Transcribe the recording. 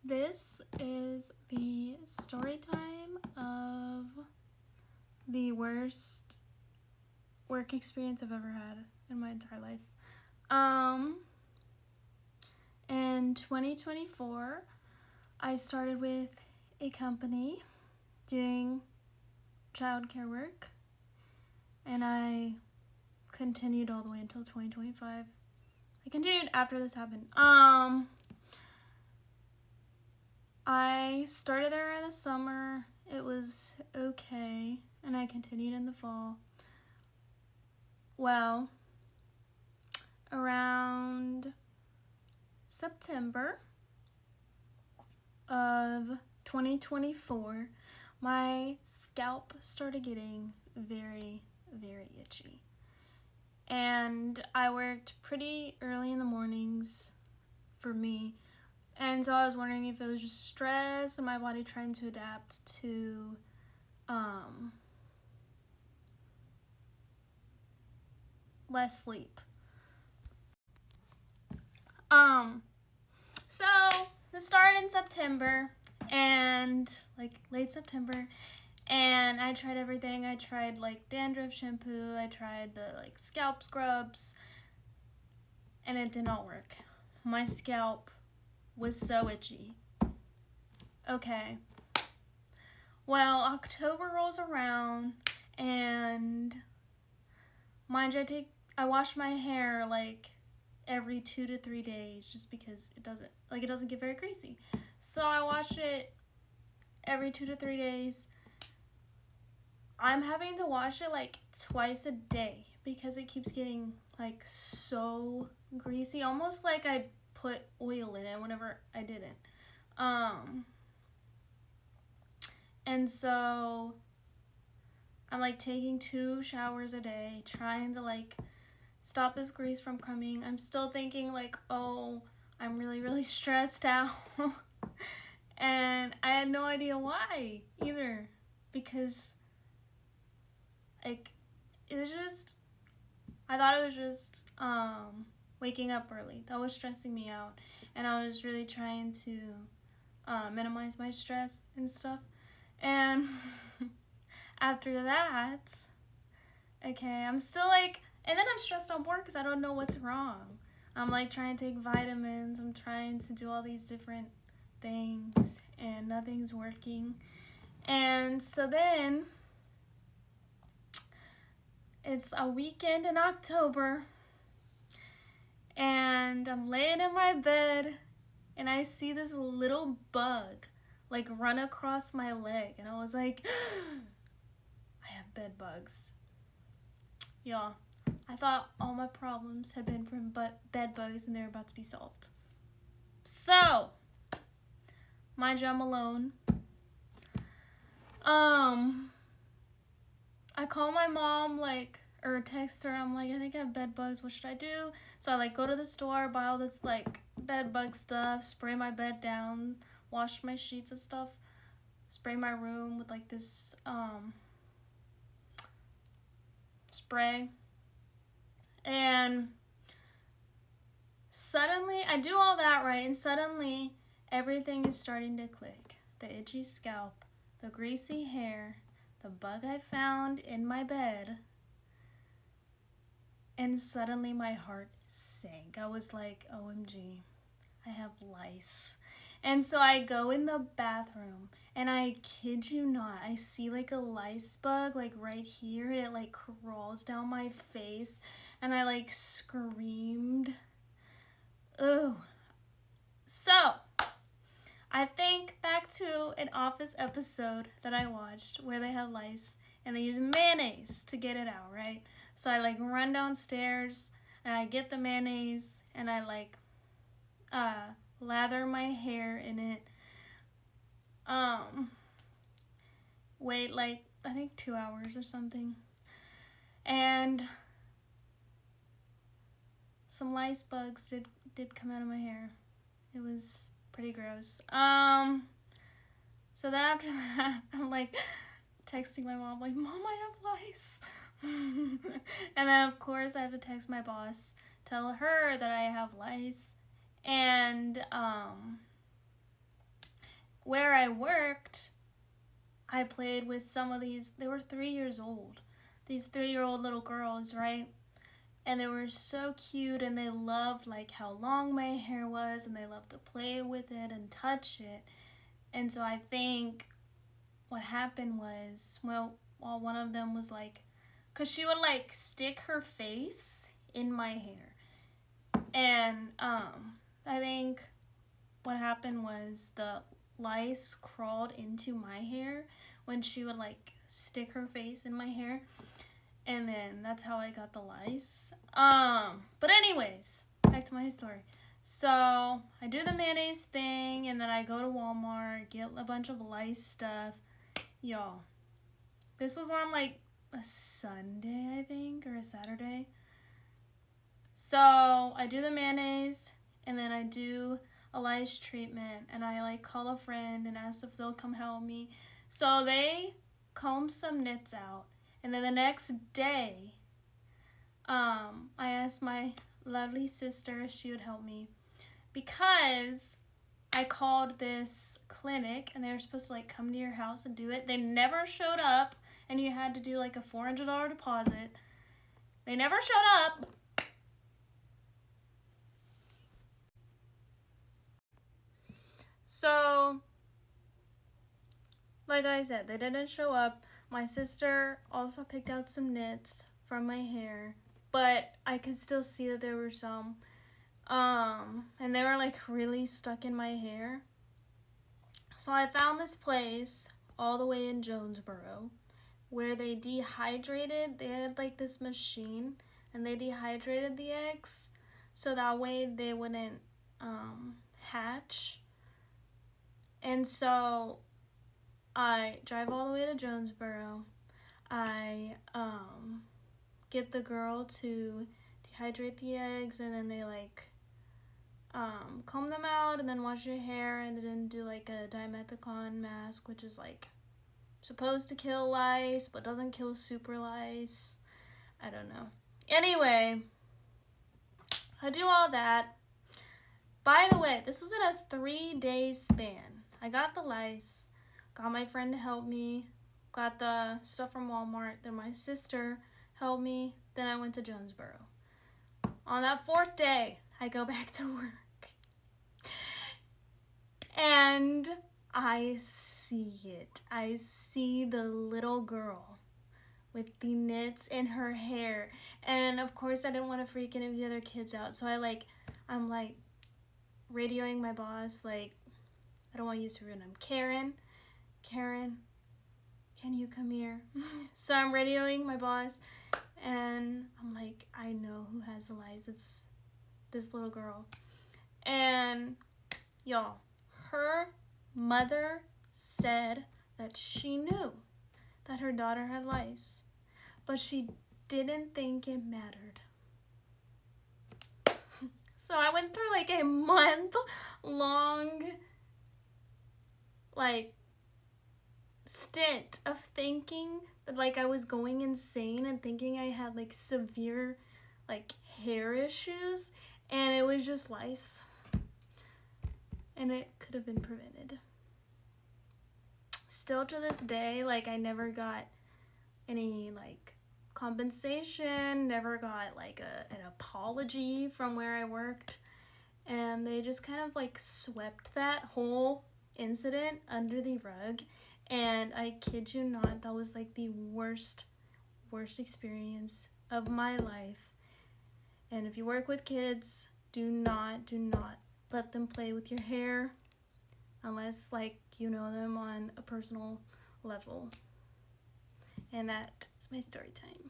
This is the story time of the worst work experience I've ever had in my entire life. In 2024, I started with a company doing childcare work, and I continued all the way until 2025. I continued after this happened. I started there in the summer. It was okay, and I continued in the fall. Well, around September of 2024, my scalp started getting very, very itchy. And I worked pretty early in the mornings for me. And so I was wondering if it was just stress and my body trying to adapt to less sleep. So this started in September and late September, and I tried everything. I tried dandruff shampoo, I tried the scalp scrubs, and it did not work. My scalp was so itchy. Okay. Well, October rolls around, and mind you, I wash my hair every 2 to 3 days just because it doesn't get very greasy. So I wash it every 2 to 3 days. I'm having to wash it twice a day because it keeps getting so greasy, almost like I put oil in it whenever I didn't. And so I'm taking 2 showers a day, trying to stop this grease from coming. I'm still thinking oh, I'm really, really stressed out. And I had no idea why either, because it was just, I thought it was just waking up early. That was stressing me out, and I was really trying to minimize my stress and stuff. And after that, okay, I'm still and then I'm stressed on more because I don't know what's wrong. I'm trying to take vitamins, I'm trying to do all these different things, and nothing's working. And so then it's a weekend in October, and I'm laying in my bed, and I see this little bug run across my leg, and I was like, I have bed bugs. Y'all, I thought all my problems had been from bed bugs, and they were about to be solved. So, mind you, I'm alone. I call my mom, or text her. I'm I think I have bed bugs. What should I do? So I go to the store, buy all this bed bug stuff, spray my bed down, wash my sheets and stuff, spray my room with this spray. And suddenly, I do all that right, and suddenly everything is starting to click. The itchy scalp, the greasy hair, the bug I found in my bed, and suddenly my heart sank. I was like, OMG, I have lice. And so I go in the bathroom, and I kid you not, I see a lice bug right here, and it crawls down my face, and I screamed. Ugh. So I think back to an Office episode that I watched where they had lice and they used mayonnaise to get it out, right? So I run downstairs and I get the mayonnaise and I lather my hair in it. Wait I think 2 hours or something. And some lice bugs did come out of my hair. It was pretty gross. So then after that, I'm texting my mom, Mom, I have lice. And then of course I have to text my boss, tell her that I have lice. And where I worked, I played with some of these. They were 3 years old. These 3-year-old little girls, right? And they were so cute, and they loved like how long my hair was, and they loved to play with it and touch it. And so I think what happened was, well, one of them was like, because she would like stick her face in my hair. And I think what happened was the lice crawled into my hair when she would like stick her face in my hair. And then that's how I got the lice. But anyways, back to my story. So I do the mayonnaise thing, and then I go to Walmart, get a bunch of lice stuff. Y'all, this was on like a Sunday, I think, or a Saturday. So I do the mayonnaise, and then I do a lice treatment, and I like call a friend and ask if they'll come help me. So they comb some nits out, and then the next day, I asked my lovely sister if she would help me, because I called this clinic and they were supposed to like come to your house and do it. They never showed up, and you had to do like a $400 deposit. They never showed up. So, like I said, they didn't show up. My sister also picked out some nits from my hair, but I could still see that there were some. And they were like really stuck in my hair. So I found this place all the way in Jonesboro where they dehydrated. They had like this machine, and they dehydrated the eggs so that way they wouldn't hatch. And so I drive all the way to Jonesboro. I get the girl to dehydrate the eggs, and then they like comb them out and then wash your hair, and then do like a dimethicone mask, which is like supposed to kill lice but doesn't kill super lice. I don't know. Anyway, I do all that. By the way, this was in a 3-day span. I got the lice, got my friend to help me, got the stuff from Walmart, then my sister helped me, then I went to Jonesboro. On that 4th day, I go back to work. And I see it. I see the little girl with the nits in her hair. And of course, I didn't want to freak any of the other kids out. So I'm like radioing my boss, like, I don't want to use her real name. Karen, can you come here? So I'm radioing my boss, and I'm like, I know who has the lice. It's this little girl. And y'all, her mother said that she knew that her daughter had lice, but she didn't think it mattered. So I went through like a month-long like stint of thinking that like I was going insane and thinking I had like severe like hair issues, and it was just lice, and it could have been prevented. Still to this day, like I never got any like compensation, never got like an apology from where I worked, and they just kind of like swept that whole incident under the rug. And I kid you not, that was like the worst experience of my life. And if you work with kids, do not let them play with your hair unless like you know them on a personal level. And that is my story time.